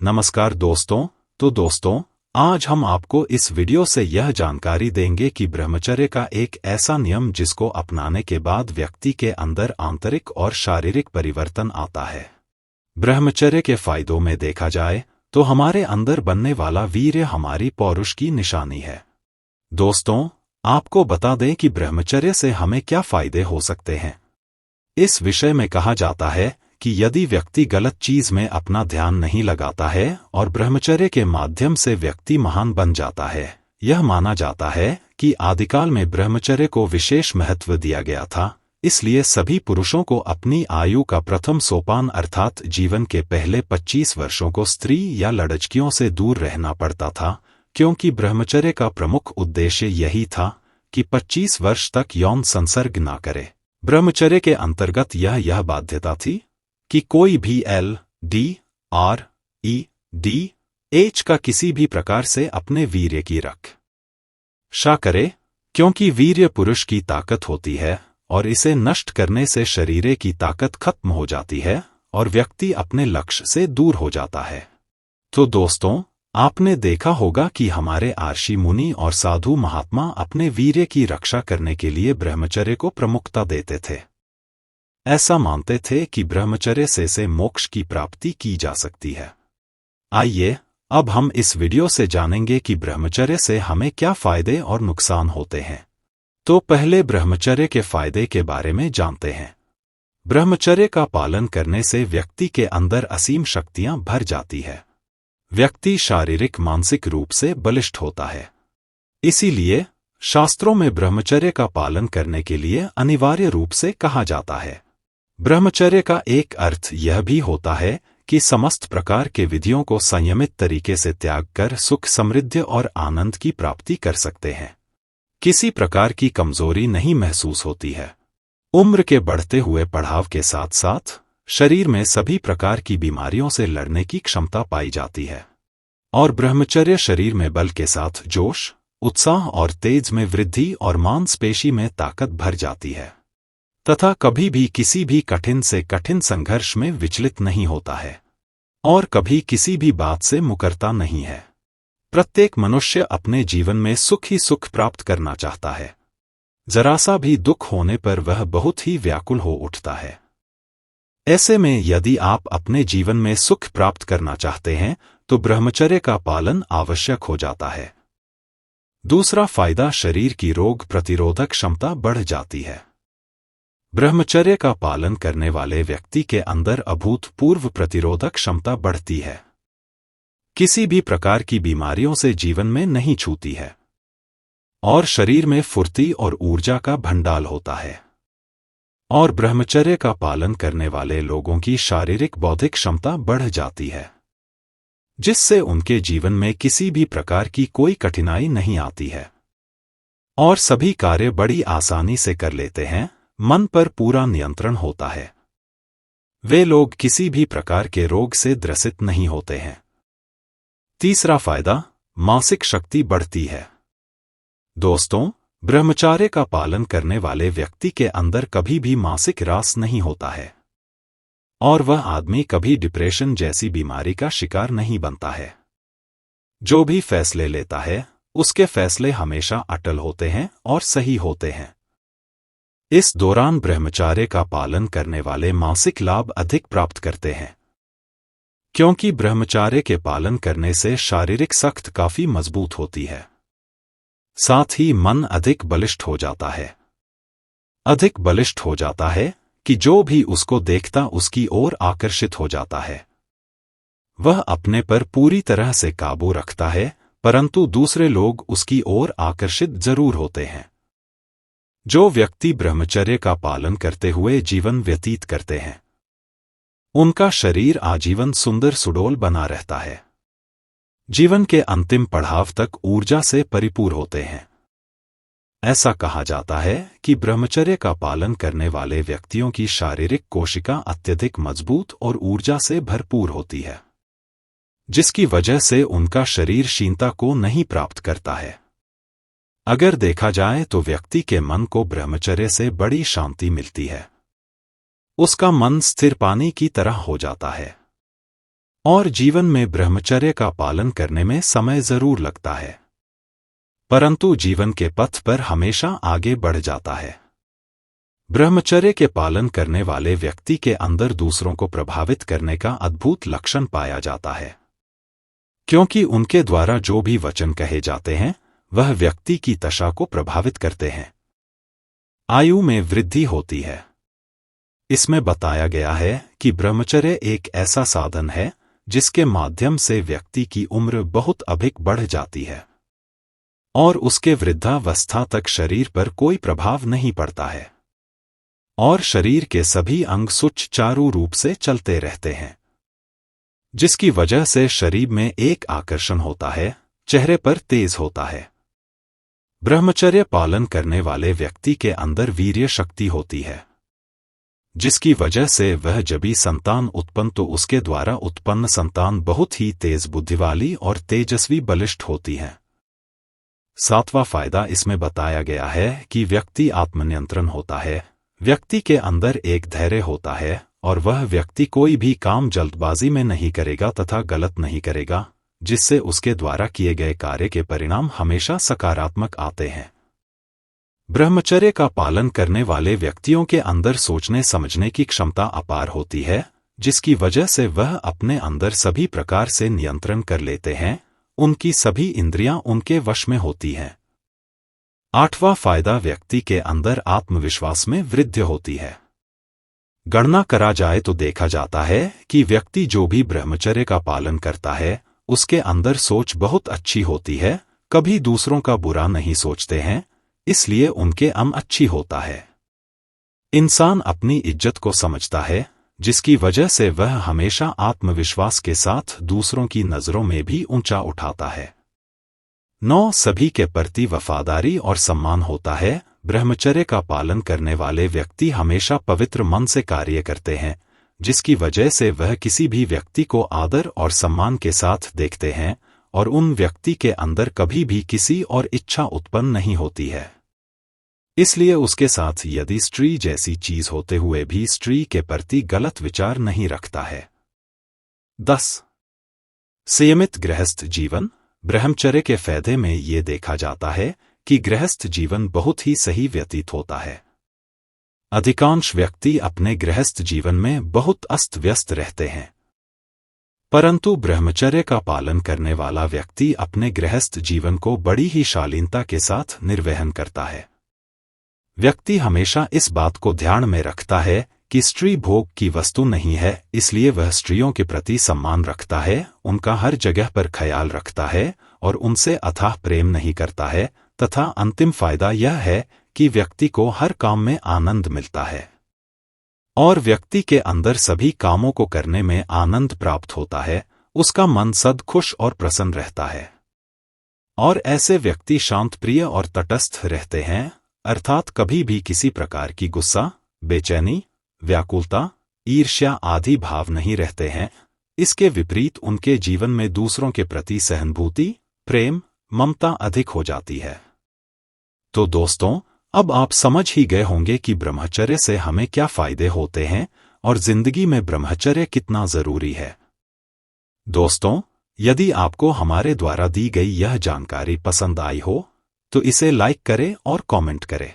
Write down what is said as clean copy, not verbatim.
नमस्कार दोस्तों। तो दोस्तों, आज हम आपको इस वीडियो से यह जानकारी देंगे कि ब्रह्मचर्य का एक ऐसा नियम जिसको अपनाने के बाद व्यक्ति के अंदर आंतरिक और शारीरिक परिवर्तन आता है। ब्रह्मचर्य के फायदों में देखा जाए तो हमारे अंदर बनने वाला वीर्य हमारी पौरुष की निशानी है। दोस्तों, आपको बता दें कि ब्रह्मचर्य से हमें क्या फायदे हो सकते हैं। इस विषय में कहा जाता है कि यदि व्यक्ति गलत चीज में अपना ध्यान नहीं लगाता है और ब्रह्मचर्य के माध्यम से व्यक्ति महान बन जाता है। यह माना जाता है कि आदिकाल में ब्रह्मचर्य को विशेष महत्व दिया गया था, इसलिए सभी पुरुषों को अपनी आयु का प्रथम सोपान अर्थात जीवन के पहले 25 वर्षों को स्त्री या लड़कियों से दूर रहना पड़ता था, क्योंकि ब्रह्मचर्य का प्रमुख उद्देश्य यही था कि 25 वर्ष तक यौन संसर्ग ना करे। ब्रह्मचर्य के अंतर्गत यह बाध्यता थी कि कोई भी LDREDH का किसी भी प्रकार से अपने वीर्य की रक्षा करे, क्योंकि वीर्य पुरुष की ताकत होती है और इसे नष्ट करने से शरीर की ताकत खत्म हो जाती है और व्यक्ति अपने लक्ष्य से दूर हो जाता है। तो दोस्तों, आपने देखा होगा कि हमारे ऋषि मुनि और साधु महात्मा अपने वीर्य की रक्षा करने के लिए ब्रह्मचर्य को प्रमुखता देते थे। ऐसा मानते थे कि ब्रह्मचर्य से मोक्ष की प्राप्ति की जा सकती है। आइए अब हम इस वीडियो से जानेंगे कि ब्रह्मचर्य से हमें क्या फायदे और नुकसान होते हैं। तो पहले ब्रह्मचर्य के फायदे के बारे में जानते हैं। ब्रह्मचर्य का पालन करने से व्यक्ति के अंदर असीम शक्तियां भर जाती है। व्यक्ति शारीरिक मानसिक रूप से बलिष्ठ होता है। इसीलिए शास्त्रों में ब्रह्मचर्य का पालन करने के लिए अनिवार्य रूप से कहा जाता है। ब्रह्मचर्य का एक अर्थ यह भी होता है कि समस्त प्रकार के विधियों को संयमित तरीके से त्याग कर सुख समृद्धि और आनंद की प्राप्ति कर सकते हैं। किसी प्रकार की कमजोरी नहीं महसूस होती है। उम्र के बढ़ते हुए पड़ाव के साथ साथ शरीर में सभी प्रकार की बीमारियों से लड़ने की क्षमता पाई जाती है और ब्रह्मचर्य शरीर में बल के साथ जोश, उत्साह और तेज में वृद्धि और मांसपेशी में ताकत भर जाती है तथा कभी भी किसी भी कठिन से कठिन संघर्ष में विचलित नहीं होता है और कभी किसी भी बात से मुकरता नहीं है। प्रत्येक मनुष्य अपने जीवन में सुख ही सुख प्राप्त करना चाहता है। जरा सा भी दुख होने पर वह बहुत ही व्याकुल हो उठता है। ऐसे में यदि आप अपने जीवन में सुख प्राप्त करना चाहते हैं तो ब्रह्मचर्य का पालन आवश्यक हो जाता है। दूसरा फायदा, शरीर की रोग प्रतिरोधक क्षमता बढ़ जाती है। ब्रह्मचर्य का पालन करने वाले व्यक्ति के अंदर अभूतपूर्व प्रतिरोधक क्षमता बढ़ती है। किसी भी प्रकार की बीमारियों से जीवन में नहीं छूती है और शरीर में फुर्ती और ऊर्जा का भंडार होता है। और ब्रह्मचर्य का पालन करने वाले लोगों की शारीरिक बौद्धिक क्षमता बढ़ जाती है, जिससे उनके जीवन में किसी भी प्रकार की कोई कठिनाई नहीं आती है और सभी कार्य बड़ी आसानी से कर लेते हैं। मन पर पूरा नियंत्रण होता है। वे लोग किसी भी प्रकार के रोग से ग्रसित नहीं होते हैं। तीसरा फायदा, मानसिक शक्ति बढ़ती है। दोस्तों, ब्रह्मचर्य का पालन करने वाले व्यक्ति के अंदर कभी भी मानसिक ह्रास नहीं होता है और वह आदमी कभी डिप्रेशन जैसी बीमारी का शिकार नहीं बनता है। जो भी फैसले लेता है उसके फैसले हमेशा अटल होते हैं और सही होते हैं। इस दौरान ब्रह्मचर्य का पालन करने वाले मानसिक लाभ अधिक प्राप्त करते हैं, क्योंकि ब्रह्मचर्य के पालन करने से शारीरिक शक्त काफी मजबूत होती है। साथ ही मन अधिक बलिष्ठ हो जाता है। अधिक बलिष्ठ हो जाता है कि जो भी उसको देखता उसकी ओर आकर्षित हो जाता है। वह अपने पर पूरी तरह से काबू रखता है, परंतु दूसरे लोग उसकी ओर आकर्षित जरूर होते हैं। जो व्यक्ति ब्रह्मचर्य का पालन करते हुए जीवन व्यतीत करते हैं, उनका शरीर आजीवन सुंदर सुडौल बना रहता है। जीवन के अंतिम पड़ाव तक ऊर्जा से परिपूर्ण होते हैं। ऐसा कहा जाता है कि ब्रह्मचर्य का पालन करने वाले व्यक्तियों की शारीरिक कोशिका अत्यधिक मजबूत और ऊर्जा से भरपूर होती है, जिसकी वजह से उनका शरीर क्षीणता को नहीं प्राप्त करता है। अगर देखा जाए तो व्यक्ति के मन को ब्रह्मचर्य से बड़ी शांति मिलती है। उसका मन स्थिर पानी की तरह हो जाता है। और जीवन में ब्रह्मचर्य का पालन करने में समय जरूर लगता है, परंतु जीवन के पथ पर हमेशा आगे बढ़ जाता है। ब्रह्मचर्य के पालन करने वाले व्यक्ति के अंदर दूसरों को प्रभावित करने का अद्भुत लक्षण पाया जाता है, क्योंकि उनके द्वारा जो भी वचन कहे जाते हैं वह व्यक्ति की दशा को प्रभावित करते हैं। आयु में वृद्धि होती है। इसमें बताया गया है कि ब्रह्मचर्य एक ऐसा साधन है जिसके माध्यम से व्यक्ति की उम्र बहुत अधिक बढ़ जाती है और उसके वृद्धावस्था तक शरीर पर कोई प्रभाव नहीं पड़ता है और शरीर के सभी अंग सुचारू रूप से चलते रहते हैं, जिसकी वजह से शरीर में एक आकर्षण होता है, चेहरे पर तेज होता है। ब्रह्मचर्य पालन करने वाले व्यक्ति के अंदर वीर्य शक्ति होती है, जिसकी वजह से वह जब भी संतान उत्पन्न तो उसके द्वारा उत्पन्न संतान बहुत ही तेज बुद्धि वाली और तेजस्वी बलिष्ठ होती है। सातवां फायदा इसमें बताया गया है कि व्यक्ति आत्मनियंत्रण होता है, व्यक्ति के अंदर एक धैर्य होता है और वह व्यक्ति कोई भी काम जल्दबाजी में नहीं करेगा तथा गलत नहीं करेगा, जिससे उसके द्वारा किए गए कार्य के परिणाम हमेशा सकारात्मक आते हैं। ब्रह्मचर्य का पालन करने वाले व्यक्तियों के अंदर सोचने समझने की क्षमता अपार होती है, जिसकी वजह से वह अपने अंदर सभी प्रकार से नियंत्रण कर लेते हैं, उनकी सभी इंद्रियां उनके वश में होती हैं। आठवां फायदा व्यक्ति के अंदर आत्मविश्वास में वृद्धि होती है। गणना करा जाए तो देखा जाता है कि व्यक्ति जो भी ब्रह्मचर्य का पालन करता है उसके अंदर सोच बहुत अच्छी होती है, कभी दूसरों का बुरा नहीं सोचते हैं, इसलिए उनके अच्छी होता है। इंसान अपनी इज्जत को समझता है, जिसकी वजह से वह हमेशा आत्मविश्वास के साथ दूसरों की नजरों में भी ऊंचा उठाता है। 9 सभी के प्रति वफादारी और सम्मान होता है। ब्रह्मचर्य का पालन करने वाले व्यक्ति हमेशा पवित्र मन से कार्य करते हैं, जिसकी वजह से वह किसी भी व्यक्ति को आदर और सम्मान के साथ देखते हैं और उन व्यक्ति के अंदर कभी भी किसी और इच्छा उत्पन्न नहीं होती है। इसलिए उसके साथ यदि स्त्री जैसी चीज होते हुए भी स्त्री के प्रति गलत विचार नहीं रखता है। 10 संयमित गृहस्थ जीवन। ब्रह्मचर्य के फायदे में ये देखा जाता है कि गृहस्थ जीवन बहुत ही सही व्यतीत होता है। अधिकांश व्यक्ति अपने गृहस्थ जीवन में बहुत अस्त व्यस्त रहते हैं, परंतु ब्रह्मचर्य का पालन करने वाला व्यक्ति अपने गृहस्थ जीवन को बड़ी ही शालीनता के साथ निर्वहन करता है। व्यक्ति हमेशा इस बात को ध्यान में रखता है कि स्त्री भोग की वस्तु नहीं है, इसलिए वह स्त्रियों के प्रति सम्मान रखता है, उनका हर जगह पर ख्याल रखता है और उनसे अथाह प्रेम नहीं करता है, तथा अंतिम फायदा यह है कि व्यक्ति को हर काम में आनंद मिलता है और व्यक्ति के अंदर सभी कामों को करने में आनंद प्राप्त होता है, उसका मन सद खुश और प्रसन्न रहता है और ऐसे व्यक्ति शांत प्रिय और तटस्थ रहते हैं, अर्थात कभी भी किसी प्रकार की गुस्सा, बेचैनी, व्याकुलता, ईर्ष्या आदि भाव नहीं रहते हैं। इसके विपरीत उनके जीवन में दूसरों के प्रति सहानुभूति, प्रेम, ममता अधिक हो जाती है। तो दोस्तों, अब आप समझ ही गए होंगे कि ब्रह्मचर्य से हमें क्या फायदे होते हैं और जिंदगी में ब्रह्मचर्य कितना जरूरी है। दोस्तों, यदि आपको हमारे द्वारा दी गई यह जानकारी पसंद आई हो तो इसे लाइक करें और कमेंट करें।